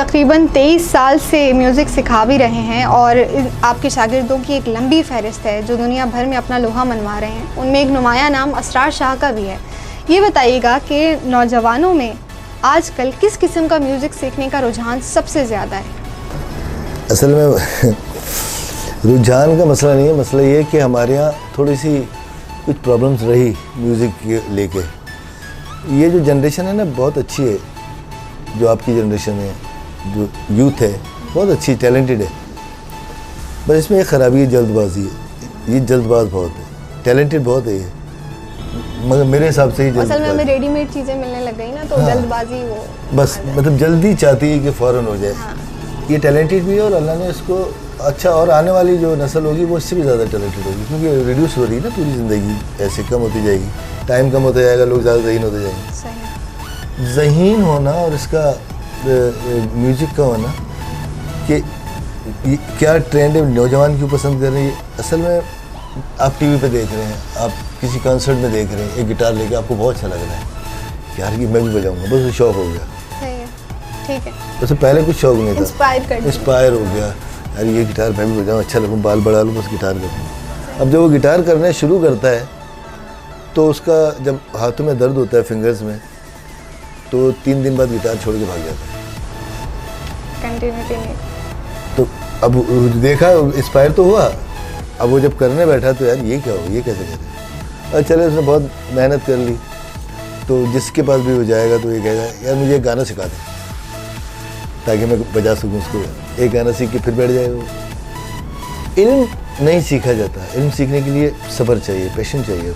तकरीबन 23 साल से म्यूज़िक सिखा भी रहे हैं और आपके शागिर्दों की एक लंबी फहरिस्त है जो दुनिया भर में अपना लोहा मनवा रहे हैं। उनमें एक नुमाया नाम असरार शाह का भी है। ये बताइएगा कि नौजवानों में आजकल किस किस्म का म्यूज़िक सीखने का रुझान सबसे ज़्यादा है? असल में रुझान का मसला नहीं है, मसला ये है कि हमारे यहाँ थोड़ी सी कुछ प्रॉब्लम्स रही म्यूज़िक के लेके। ये जो जनरेशन है ना बहुत अच्छी है, जो आपकी जनरेशन है, जो यूथ है बहुत अच्छी टैलेंटेड है, बस इसमें एक ख़राबी है, जल्दबाजी है। ये जल्दबाज बहुत है, टैलेंटेड बहुत है ये, मगर मेरे हिसाब से ही असल में हमें रेडीमेड चीज़ें मिलने लग गई ना, तो जल्दबाजी वो बस मतलब जल्दी चाहती है कि फ़ौरन हो जाए। ये टैलेंटेड भी है और अल्लाह ने इसको अच्छा, और आने वाली जो नस्ल होगी वो इससे भी ज़्यादा टैलेंटेड होगी, क्योंकि रिड्यूस हो रही है ना पूरी ज़िंदगी, ऐसे कम होती जाएगी, टाइम कम होता जाएगा, लोग ज़्यादा ज़हीन होते जाएंगे। ज़हीन होना और इसका म्यूज़िक का होना कि क्या ट्रेंड है, नौजवान क्यों पसंद कर रहे हैं। असल में आप टीवी पे देख रहे हैं, आप किसी कॉन्सर्ट में देख रहे हैं, एक गिटार लेके आपको बहुत अच्छा लग रहा है यार कि मैं भी बजाऊँगा, बस शौक़ हो गया। ठीक है, उससे पहले कुछ शौक़ नहीं था, इंस्पायर हो गया यार ये गिटार मैं भी बजाऊँ, अच्छा लगूँ, बाल बढ़ा लूँ, बस गिटार करूँ। अब जब वो गिटार करना शुरू करता है तो उसका जब हाथों में दर्द होता है, फिंगर्स में, तो 3 दिन बाद गिटार छोड़ के भाग जाता है। कंटिन्यूटी नहीं। तो अब देखा, इंस्पायर तो हुआ, अब वो जब करने बैठा तो यार ये क्या हो, ये कैसे करे। और चले उसने बहुत मेहनत कर ली, तो जिसके पास भी हो जाएगा तो ये कहेगा यार मुझे एक गाना सिखा दे ताकि मैं बजा सकूँ उसको। एक गाना सीख के फिर बैठ जाएगा वो। इल्म नहीं सीखा जाता, इल्म सीखने के लिए सब्र चाहिए, पेशेंस चाहिए,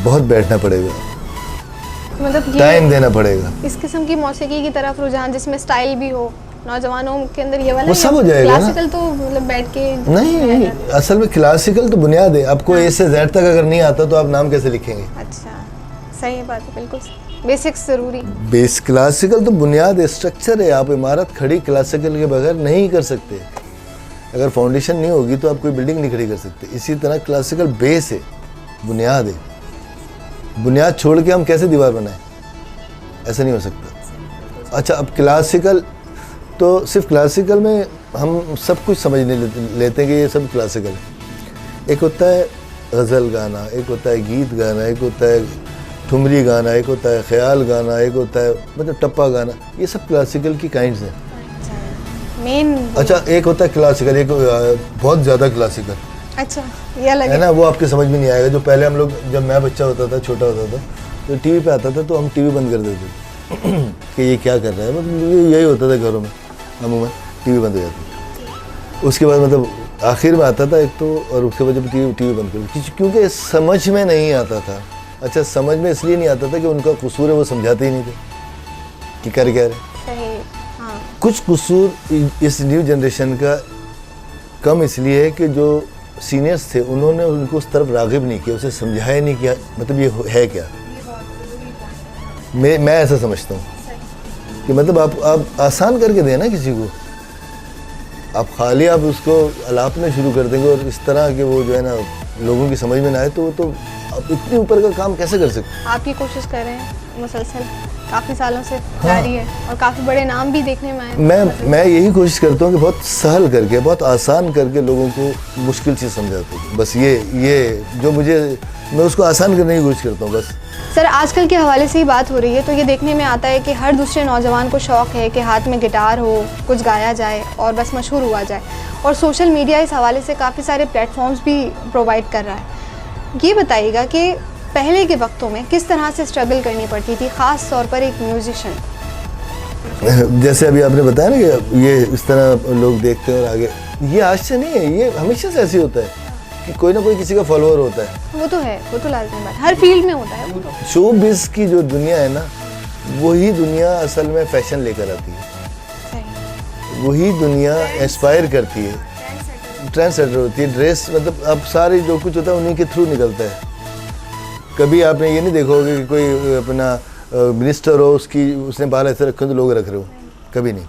बहुत बैठना पड़ेगा, मतलब टाइम देना पड़ेगा। इस किस्म की मौसीकी की तरफ रुझान जिसमें स्टाइल भी हो, नौजवानों के अंदर ये वाला वो सब हो जाएगा। क्लासिकल तो मतलब बैठ के नहीं, असल में क्लासिकल तो बुनियाद है। आपको ए से जेड तक अगर नहीं आता तो आप नाम कैसे लिखेंगे? अच्छा, सही बात है, बिल्कुल बेसिक्स जरूरी। बेस क्लासिकल तो बुनियाद है, स्ट्रक्चर है। आप इमारत खड़ी क्लासिकल के बगैर नहीं कर सकते। अगर फाउंडेशन नहीं होगी तो आप कोई बिल्डिंग नहीं खड़ी कर सकते। इसी तरह क्लासिकल बेस है, बुनियाद है। बुनियाद छोड़ के हम कैसे दीवार बनाएं? ऐसा नहीं हो सकता। अच्छा, अब क्लासिकल तो सिर्फ क्लासिकल में हम सब कुछ समझने लेते हैं कि ये सब क्लासिकल है। एक होता है गज़ल गाना, एक होता है गीत गाना, एक होता है ठुमरी गाना, एक होता है ख्याल गाना, एक होता है मतलब टप्पा गाना। ये सब क्लासिकल की काइंड्स हैं। मेन अच्छा, एक होता है क्लासिकल, एक बहुत ज़्यादा क्लासिकल। अच्छा, ये अलग है ना, वो आपके समझ में नहीं आएगा। जो पहले हम लोग, जब मैं बच्चा होता था, छोटा होता था, तो टीवी पे आता था तो हम टीवी बंद कर देते थे कि ये क्या कर रहा है। मतलब यही होता था घरों में, अमूमन टीवी बंद हो जाती। उसके बाद मतलब आखिर में आता था एक तो, और उसके बाद जब टीवी बंद कर, क्योंकि समझ में नहीं आता था। अच्छा, समझ में इसलिए नहीं आता था कि उनका कसूर है, वो समझाते ही नहीं थे कि कर क्या रहे। हाँ। कुछ कसूर इस न्यू जनरेशन का कम इसलिए है कि जो सीनियर्स थे उन्होंने उनको उस तरफ राग़िब नहीं किया, उसे समझाया नहीं किया मतलब ये है क्या। मैं ऐसा समझता हूँ कि मतलब आप आसान करके दें ना किसी को। आप खाली आप उसको अलापना शुरू कर देंगे और इस तरह के वो जो है ना लोगों की समझ में ना आए, तो वो तो आप इतने ऊपर का काम कैसे कर सकते। आपकी कोशिश कर रहे हैं, मुसलसल काफ़ी सालों से जारी है और काफ़ी बड़े नाम भी देखने में आए। मैं यही कोशिश करता हूँ कि बहुत सहल करके, बहुत आसान करके लोगों को मुश्किल चीज़ समझाता हूँ। बस ये जो मैं उसको आसान करने की कोशिश करता हूँ बस। सर, आजकल के हवाले से ही बात हो रही है तो ये देखने में आता है कि हर दूसरे नौजवान को शौक़ है कि हाथ में गिटार हो, कुछ गाया जाए और बस मशहूर हुआ जाए। और सोशल मीडिया इस हवाले से काफ़ी सारे प्लेटफॉर्म्स भी प्रोवाइड कर रहा है। ये बताइएगा कि पहले के वक्तों में किस तरह से स्ट्रगल करनी पड़ती थी, ख़ास तौर पर एक म्यूजिशियन? जैसे अभी आपने बताया ना कि ये इस तरह लोग देखते हैं और आगे, ये आज से नहीं है, ये हमेशा से ऐसे होता है कि कोई ना कोई किसी का फॉलोअर होता है। वो तो है, वो तो लाज़मी बात, हर फील्ड में होता है वो तो। शोबिज़ की जो दुनिया है ना, वही दुनिया असल में फैशन लेकर आती है। वही दुनिया इंस्पायर करती है, ट्रेंड सेटर होती है। ड्रेस मतलब अब सारे जो कुछ होता है उन्हीं के थ्रू निकलता है। कभी आपने ये नहीं देखा होगा कि कोई अपना मिनिस्टर हो, उसने बाल ऐसे रखे तो लोग रख रहे हो, कभी नहीं।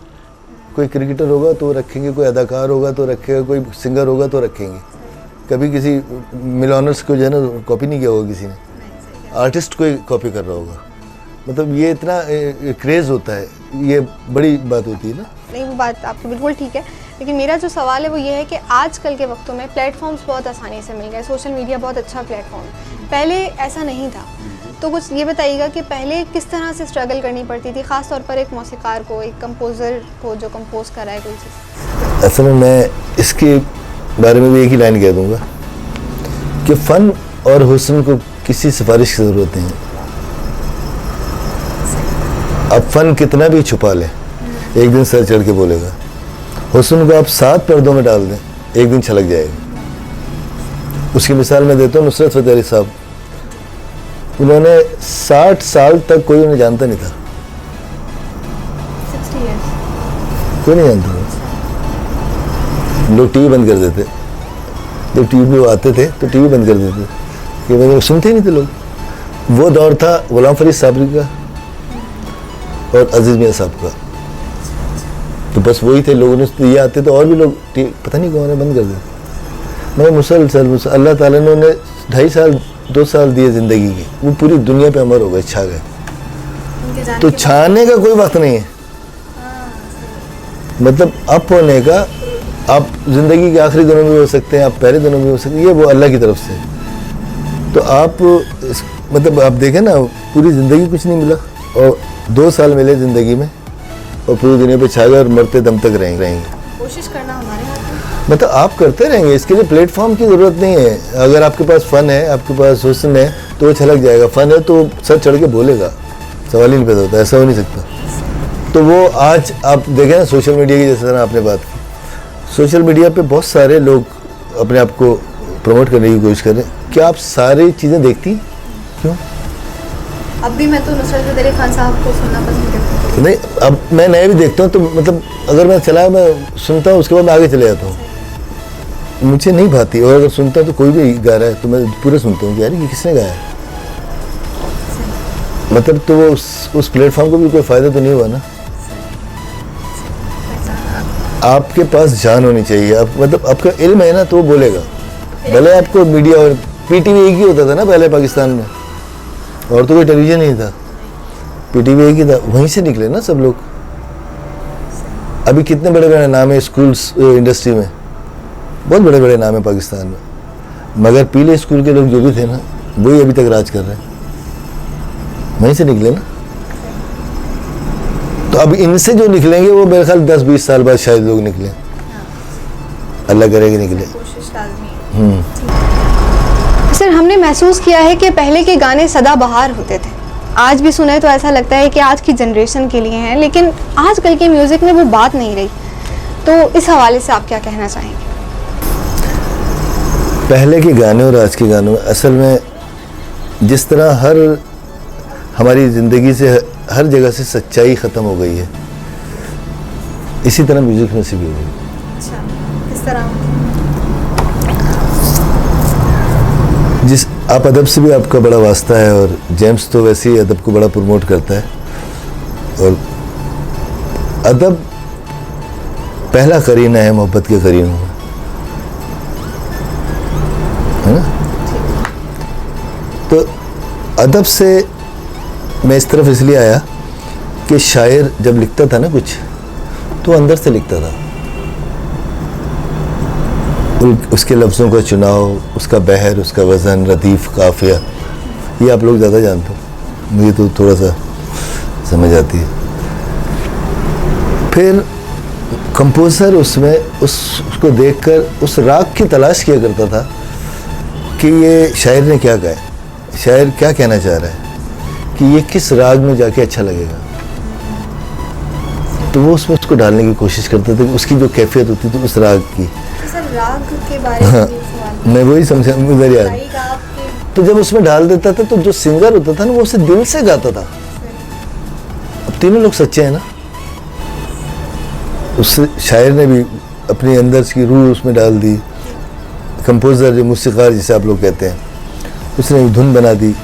कोई क्रिकेटर होगा तो रखेंगे, कोई अदाकार होगा तो रखेगा, कोई सिंगर होगा तो रखेंगे। कभी किसी मिलियनर्स को जो है ना कॉपी नहीं किया होगा किसी ने, आर्टिस्ट कोई कॉपी कर रहा होगा। मतलब ये इतना क्रेज़ होता है ये बड़ी बात होती है ना। नहीं, वो बात आपकी बिल्कुल ठीक है, लेकिन मेरा जो सवाल है वो ये है कि आजकल के वक्तों में प्लेटफॉर्म्स बहुत आसानी से मिल गए, सोशल मीडिया बहुत अच्छा प्लेटफॉर्म है, पहले ऐसा नहीं था। तो कुछ ये बताइएगा कि पहले किस तरह से स्ट्रगल करनी पड़ती थी, ख़ास तौर पर एक मौसीकार को, एक कंपोज़र को जो कंपोज कर रहा है कोई चीज़। असल में मैं इसके बारे में भी एक ही लाइन कह दूँगा कि फ़न और हुस्न को किसी सिफारिश की ज़रूरत नहीं है। अब फ़न कितना भी छुपा लें, एक दिन सर चढ़ के बोलेगा। हुस्न को आप 7 पर्दों में डाल दें, एक दिन छलक जाएगा। उसकी मिसाल मैं देता हूँ नुसरत फ़तेह अली साहब। उन्होंने 60 साल तक कोई उन्हें जानता नहीं था, 60 years। कोई नहीं जानता था। लोग टीवी बंद कर देते, जब टीवी पे वो आते थे तो टीवी बंद कर देते कि वो सुनते ही नहीं थे लोग। वो दौर था गुलाम फरीद साबरी का और अजीज़ मियाँ साहब का, तो बस वही थे। लोगों ने ये आते तो और भी लोग पता नहीं कौन है बंद कर देते। मैं मुसलसल अल्लाह ताला ने उन्हें 2.5 साल 2 साल दिए ज़िंदगी के, वो पूरी दुनिया पे अमर हो गए, छा गए। तो छाने का कोई वक्त नहीं है, मतलब अप होने का। आप ज़िंदगी के आखिरी दिनों में भी हो सकते हैं, आप पहले दिनों में भी हो सकते हैं, ये वो अल्लाह की तरफ से। तो आप मतलब आप देखें ना, पूरी ज़िंदगी कुछ नहीं मिला और 2 साल मिले ज़िंदगी में और पूरी दुनिया पे छा गए और मरते दम तक रहेंगे। कोशिश करना हमारे हाथ में, मतलब आप करते रहेंगे, इसके लिए प्लेटफॉर्म की ज़रूरत नहीं है। अगर आपके पास फ़न है, आपके पास हुस्न है तो वो छलक जाएगा। फ़न है तो सर चढ़ के बोलेगा, सवाल ही नहीं पैदा होता, ऐसा हो नहीं सकता। तो वो आज आप देखें ना सोशल मीडिया की, जैसे आपने बात की, सोशल मीडिया पे बहुत सारे लोग अपने आप को प्रमोट करने की कोशिश कर रहे हैं। क्या आप सारी चीज़ें देखती? क्यों? अब भी मैं तो नुसरत फ़तेह अली खान साहब को सुनना पसंद करती हूँ। नहीं, अब मैं नए भी देखता हूँ तो मतलब अगर मैं चला मैं सुनता हूँ, उसके बाद मैं आगे चले जाता हूँ। मुझे नहीं भाती, और अगर सुनता हूँ तो कोई भी गा रहा है तो मैं पूरा सुनता हूँ कि यार ये किसने गाया है। मतलब तो वो उस प्लेटफॉर्म को भी कोई फ़ायदा तो नहीं हुआ ना। आपके पास जान होनी चाहिए, आप मतलब आपका इल्म है ना तो वो बोलेगा। भले आपको मीडिया और पीटीवी एक ही होता था ना पहले पाकिस्तान में, और तो कोई टेलीविज़न नहीं था, पीटीवी एक ही था, वहीं से निकले ना सब लोग। अभी कितने बड़े बड़े नाम है स्कूल्स इंडस्ट्री में, बहुत बड़े बड़े नाम है पाकिस्तान में, मगर पीले स्कूल के लोग जो भी थे ना वही अभी तक राज कर रहे हैं, वहीं से निकले ना। तो अब इनसे जो निकलेंगे वो मेरे ख्याल 10-20 साल बाद शायद लोग निकले, अल्लाह करेगा निकले। सर, हमने महसूस किया है कि पहले के गाने सदाबहार होते थे, आज भी सुने तो ऐसा लगता है कि आज की जनरेशन के लिए हैं, लेकिन आजकल के म्यूज़िक में वो बात नहीं रही। तो इस हवाले से आप क्या कहना चाहेंगे? पहले के गाने और आज के गानों में असल में जिस तरह हमारी ज़िंदगी से हर जगह से सच्चाई ख़त्म हो गई है, इसी तरह म्यूज़िक में से भी हो गई। अच्छा, किस तरह? जिस आप अदब से भी आपका बड़ा वास्ता है, और जेम्स तो वैसे ही अदब को बड़ा प्रमोट करता है, और अदब पहला करीना है मोहब्बत के करीनों में, है ना। तो अदब से मैं इस तरफ इसलिए आया कि शायर जब लिखता था ना कुछ तो अंदर से लिखता था, उसके लफ्ज़ों का चुनाव, उसका बहर, उसका वज़न, रदीफ़, काफ़िया, ये आप लोग ज़्यादा जानते हो, मुझे तो थोड़ा सा समझ आती है। फिर कंपोज़र उसमें उसको देखकर उस राग की तलाश किया करता था कि ये शायर ने क्या कहा है, शायर क्या कहना चाह रहा है, कि ये किस राग में जाके अच्छा लगेगा। तो वो उसमें उसको डालने की कोशिश करते थे, उसकी जो कैफियत होती थी उस राग की। सर, राग के बारे में सवाल मैं वही समझा, मुझे याद। तो जब उसमें डाल देता था तो जो सिंगर होता था ना वो उसे दिल से गाता था। अब तीनों लोग सच्चे हैं ना, उस शायर ने भी अपने अंदर की रूह उसमें डाल दी, कंपोज़र जो मूसीकार जिसे आप लोग कहते हैं उसने धुन बना दी,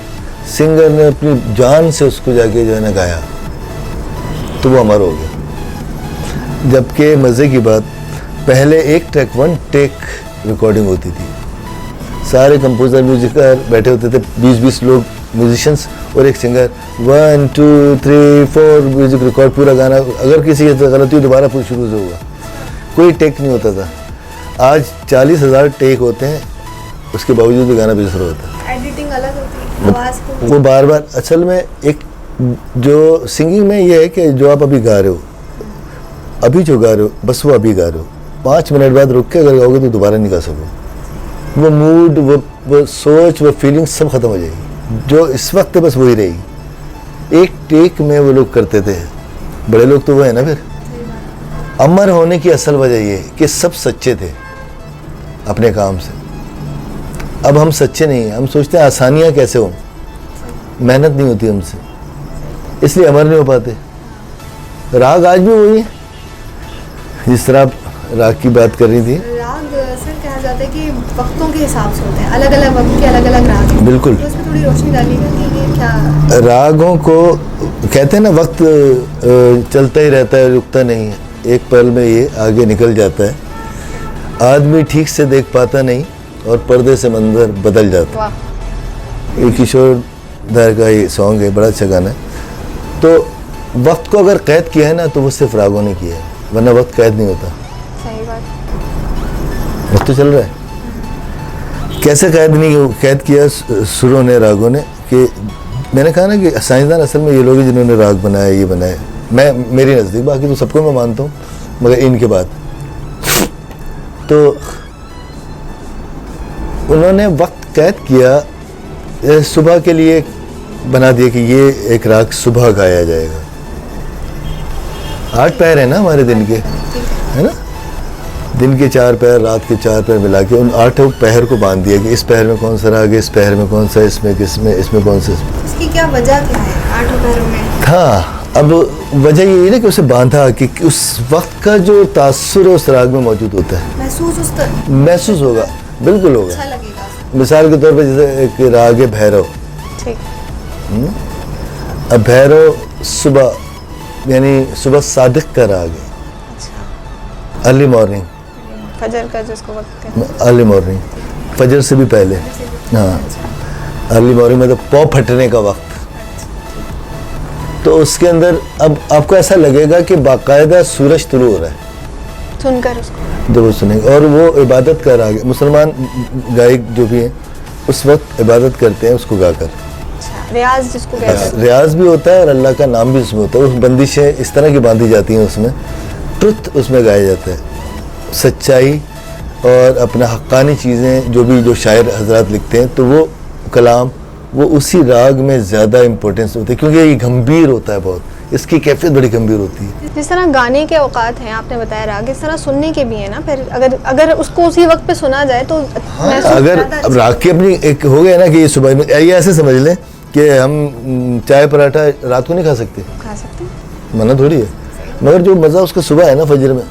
सिंगर ने अपनी जान से उसको जाके जो है ना गाया, तो वो अमर हो गया। जबकि मज़े की बात, पहले एक ट्रैक 1 टेक रिकॉर्डिंग होती थी, सारे कंपोज़र म्यूजिकार बैठे होते थे, 20-20 लोग म्यूजिशियंस और एक सिंगर 1 2 3 4 म्यूजिक रिकॉर्ड पूरा गाना, अगर किसी की गलती हो दोबारा फिर शुरू से होगा, कोई टेक नहीं होता था। आज 40,000 टेक होते हैं, उसके बावजूद भी गाना बेसुरा होता है। एडिटिंग अलग होती है, आवाज़ को वो बार बार, असल में एक जो सिंगिंग में ये है कि जो आप अभी गा रहे हो, अभी जो गा रहे हो बस वो अभी गा रहे हो, 5 मिनट बाद रुक के अगर गाओगे तो दोबारा नहीं गा सकोगे। वो मूड, वो सोच, वो फीलिंग सब खत्म हो जाएगी। जो इस वक्त है बस वही रहेगी। एक टेक में वो लोग करते थे, बड़े लोग तो वो है ना। फिर अमर होने की असल वजह ये कि सब सच्चे थे अपने काम से। अब हम सच्चे नहीं हैं, हम सोचते हैं आसानियाँ कैसे हों, मेहनत नहीं होती हमसे, इसलिए अमर नहीं हो पाते। राग आज भी वही है, जिस तरह आप राग की बात कर रही थी। राग सर कहा जाता है कि वक्तों के हिसाब से होते हैं, अलग अलग वक्त के अलग अलग राग हैं। बिल्कुल। तो उसमें थोड़ी रोशनी डालिएगा कि ये क्या रागों को कहते हैं ना, वक्त चलता ही रहता है, रुकता नहीं है, एक पल में ये आगे निकल जाता है। आदमी ठीक से देख पाता नहीं और पर्दे से मंजर बदल जाता है। वाह, ये किशोर दा का ये सॉन्ग है, बड़ा अच्छा गाना है। तो वक्त को अगर कैद किया है ना तो वो सिर्फ रागों ने किया है, वरना वक्त कैद नहीं होता। सही बात। वक्त तो चल रहा है। कैसे कैद किया सुरों ने, रागों ने, कि मैंने कहा ना कि साइंसदान असल में ये लोग हैं जिन्होंने राग बनाए, ये बनाए। मैं मेरी नज़दीक, बाकी तो सबको मैं मानता हूँ, मगर इनके बाद तो उन्होंने वक्त कैद किया, सुबह के लिए बना दिया कि ये एक राग सुबह गाया जाएगा। 8 पैर है ना हमारे दिन के, है ना, दिन के 4 पैर, रात के 4 पैर मिला के उन 8 पैर को बांध दिया कि इस पैर में कौन सा राग है, इस पैर में कौन सा, इसमें किसमें, इसमें कौन सा। इसकी क्या वजह क्या है 8 पैरों में? हाँ, अब वजह ये है ना कि उसे बांधा कि उस वक्त का जो तासुर उस राग में मौजूद होता है, महसूस होगा, बिल्कुल होगा। अच्छा लगेगा। मिसाल के तौर पर जैसे एक राग है भैरव। ठीक। अब भैरव सुबह, यानी सुबह सादिक का राग है। अच्छा। अर्ली मॉर्निंग, फजर का जिसको वक्त कहते हैं। अर्ली मॉर्निंग, फजर से भी पहले। हाँ, अर्ली मॉर्निंग मतलब पौ फटने का वक्त। तो उसके अंदर अब आपको ऐसा लगेगा कि बाकायदा सूरज तुलू हो रहा है सुनकर उसको, जब वो सुनेंगे। और वो इबादत का राग है। मुसलमान गायक जो भी हैं उस वक्त इबादत करते हैं उसको गाकर। अच्छा, रियाज जिसको कहते हैं। रियाज भी होता है और अल्लाह का नाम भी उसमें होता है। उस बंदिशें इस तरह की बांधी जाती हैं उसमें, ट्रुथ उसमें गाया जाता है, सच्चाई और अपना हक्कानी चीज़ें जो शायर हजरात लिखते हैं, तो वो कलाम वो उसी राग में ज़्यादा इम्पोर्टेंस होती है, क्योंकि ये गंभीर होता है बहुत, इसकी कैफियत बड़ी गंभीर होती है। जिस तरह गाने के औकात हैं, आपने बताया राग, इस तरह सुनने के भी हैं ना। फिर अगर उसको उसी वक्त पे सुना जाए तो हाँ, अगर अब राग की अपनी एक हो गया ना कि ये सुबह में, ये ऐसे समझ लें कि हम चाय पराठा रात को नहीं खा सकते हैं। मना थोड़ी है, मगर जो मज़ा उसका सुबह है ना फजर में,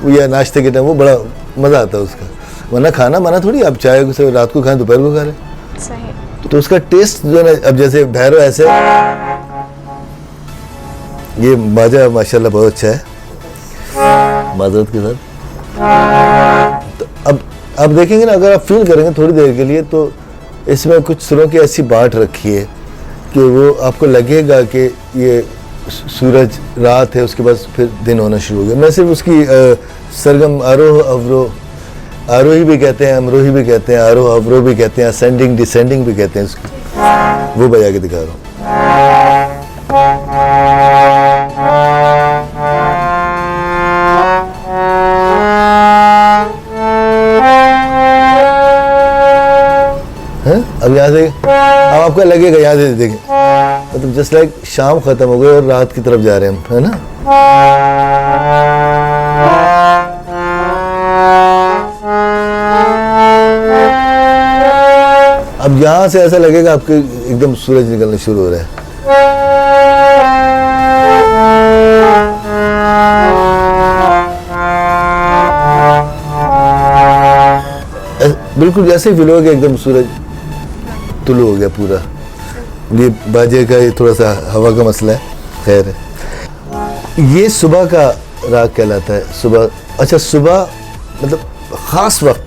वो या नाश्ते के टाइम, वो बड़ा मज़ा आता है उसका। वरना खाना मना थोड़ी, आप चाय से रात को खाएं, दोपहर को खा रहे, सही। तो उसका टेस्ट जो है ना, अब जैसे भैरव ऐसे, ये बाजा माशाल्लाह बहुत अच्छा है, माजरत के साथ। तो अब देखेंगे ना, अगर आप फील करेंगे थोड़ी देर के लिए, तो इसमें कुछ सुरों की ऐसी बाँट रखी है कि वो आपको लगेगा कि ये सूरज रात है, उसके बाद फिर दिन होना शुरू हो गया। मैं सिर्फ उसकी सरगम आरोह अवरोह, आरोही भी कहते हैं, अमरोही भी कहते हैं, आरोह अवरोह भी कहते हैं, असेंडिंग डिसेंडिंग भी कहते हैं उसकी, वो बजा के दिखा रहा हूँ। अब यहाँ से अब आपको लगेगा, यहाँ से देखें, मतलब जस्ट लाइक शाम खत्म हो गई और रात की तरफ जा रहे हैं हम, है ना। अब यहाँ से ऐसा लगेगा आपके एकदम सूरज निकलना शुरू हो रहा है। बिल्कुल जैसे ही फील हो गया एकदम सूरज तुलू हो गया पूरा। ये बाजे का ये थोड़ा सा हवा का मसला है, खैर है। ये सुबह का राग कहलाता है। सुबह, अच्छा सुबह मतलब ख़ास वक्त,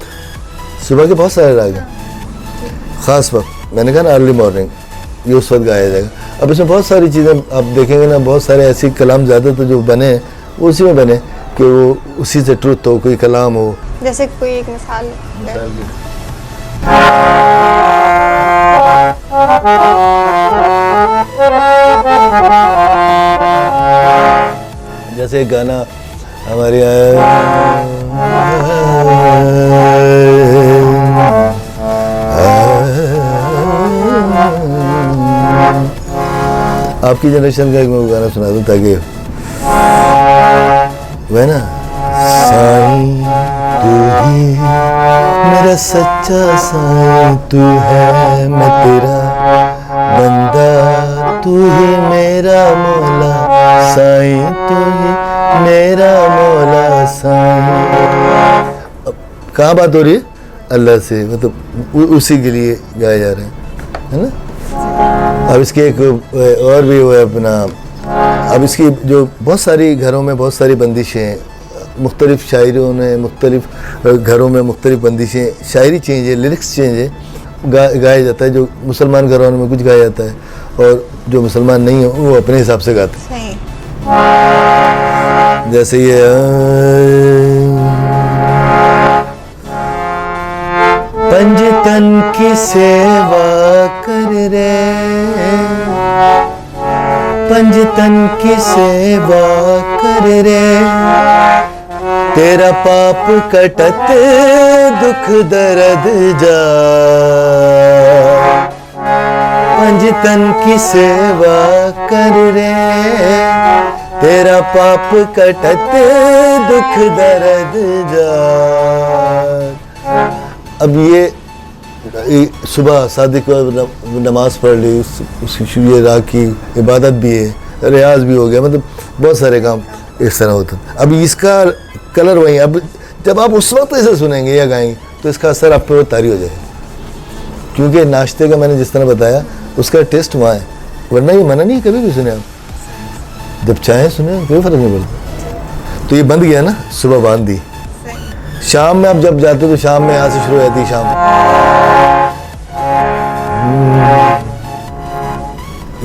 सुबह के बहुत सारे राग हैं। ख़ास वक्त मैंने कहा ना अर्ली मॉर्निंग, ये उस वक्त गाया जाएगा। अब इसमें बहुत सारी चीज़ें आप देखेंगे ना, बहुत सारे ऐसे कलाम ज़्यादातर जो बने हैं वो उसी में बने कि वो उसी से ट्रुथ हो, कोई कलाम हो। जैसे कोई एक मिसाल जैसे एक गाना हमारे आपकी जनरेशन का एक मैं गाना सुना दूं ताकि वह ना, साईं तू ही मेरा सच्चा साईं तू है, मैं तेरा बंदा तू ही मेरा मौला, साईं तू ही मेरा मौला साईं। कहाँ बात हो रही है? अल्लाह से, मतलब उसी के लिए गाया जा रहा है ना। अब इसके एक और भी हुआ है अपना, अब इसकी जो बहुत सारी घरों में बहुत सारी बंदिशें, मुख्तलिफ शायरों ने मुख्तलिफ घरों में मुख्तलिफ बंदिशें, शायरी चेंज है, लिरिक्स चेंज है, गाया जाता है। जो मुसलमान घरों में कुछ गाया जाता है और जो मुसलमान नहीं हो वो अपने हिसाब से गाते हैं। जैसे ये पंजतन की सेवा कर रे, पंजतन की सेवा कर रे, तेरा पाप कटत दुख दर्द जा, पंजतन की सेवा कर रे, तेरा पाप कटत दुख दर्द जा। अब ये सुबह शादी को नमाज पढ़ ली, ये राग की इबादत भी है, रियाज भी हो गया, मतलब बहुत सारे काम इस तरह होते हैं। अब इसका कलर वही, अब जब आप उस वक्त ऐसे सुनेंगे या गाएंगे तो इसका असर आप पे तारी हो जाएगा, क्योंकि नाश्ते का मैंने जिस तरह बताया उसका टेस्ट वहाँ है, वरना ये मना नहीं कभी भी सुने आप, जब चाहें सुने कोई फर्क नहीं पड़ता। तो ये बंद गया ना, सुबह बांध दी। शाम में आप जब जाते हो तो शाम में यहाँ से शुरू हो जाती है शाम।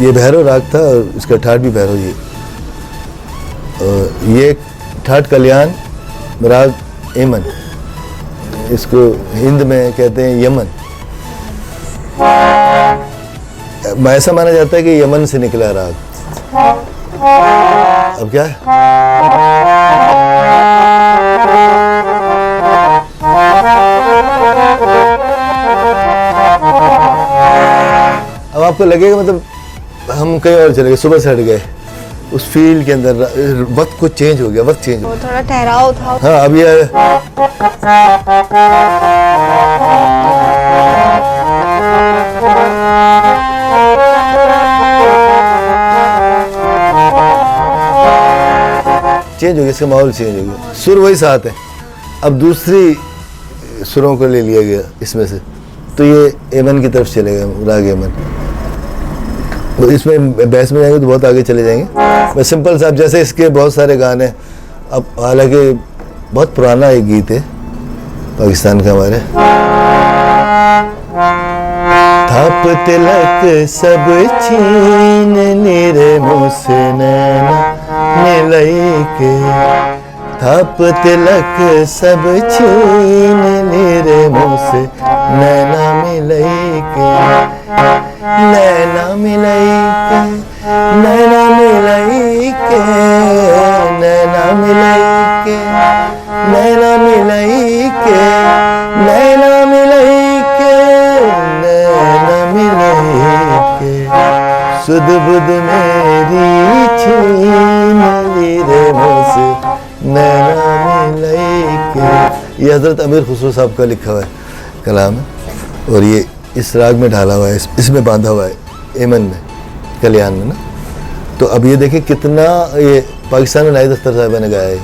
ये भैरव राग था और इसका ठाट भी भैरव जी। ये ठाट कल्याण राग यमन, इसको हिंद में कहते हैं यमन। ऐसा माना जाता है कि यमन से निकला राग। अब क्या है, अब आपको लगेगा मतलब हम कहीं और चले गए, सुबह से हट गए उस फील्ड के अंदर, वक्त कुछ चेंज हो गया, वक्त चेंज हो गया, थोड़ा ठहराव था। हाँ अब ये चेंज हो गया, इसका माहौल चेंज हो गया, सुर वही साथ है, अब दूसरी सुरों को ले लिया गया इसमें से, तो ये यमन की तरफ चलेगा, राग यमन। तो इसमें बहस में जाएंगे तो बहुत आगे चले जाएंगे। मैं सिंपल साहब जैसे इसके बहुत सारे गाने, अब हालांकि बहुत पुराना एक गीत है पाकिस्तान का हमारे, थाप तिलक सब छीन नीरे मुँह से नैना मिलई के, थाप तिलक सब छीन नीरे मुँह से नैना मिलई के, नैना मिलई के, नैना मिलई के, नैना मिलई के, नैना मिलई के, नैना मिलई के, नैना मिलई के, सुध बुध मेरी छीन ली रे मुझसे नैना मिलई के। ये हज़रत अमीर खुसरो साहब का लिखा हुआ है कलाम है, और ये इस राग में ढाला हुआ है, इसमें बांधा हुआ है यमन में, कल्याण में ना। तो अब ये देखिए कितना, ये पाकिस्तान में नाहिद अख्तर साहब ने गाया है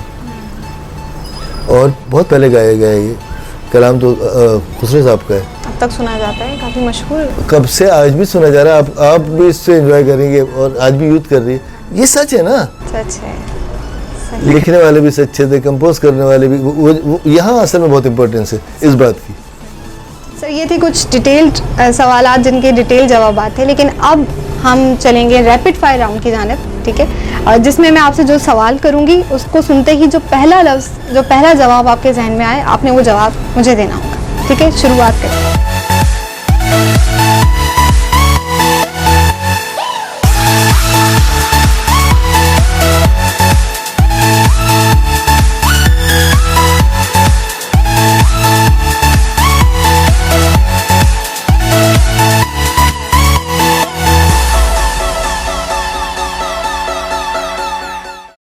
और बहुत पहले गाया गया है ये कलाम, तो खुसरो साहब का है, अब तक सुना जाता है, काफ़ी मशहूर, कब से आज भी सुना जा रहा है। आप भी इससे एंजॉय करेंगे और आज भी यूथ कर रही है, ये सच है ना, सच है। लिखने वाले भी सच्चे थे, कंपोज करने वाले भी, वो यहाँ असल में बहुत इंपॉर्टेंस है इस बात की। सर ये थे कुछ डिटेल्ड सवालात जिनके डिटेल जवाब थे, लेकिन अब हम चलेंगे रैपिड फायर राउंड की जानिब, ठीक है, जिसमें मैं आपसे जो सवाल करूंगी उसको सुनते ही जो पहला लफ्ज़, जो पहला जवाब आपके जहन में आए, आपने वो जवाब मुझे देना होगा, ठीक है। शुरुआत करें।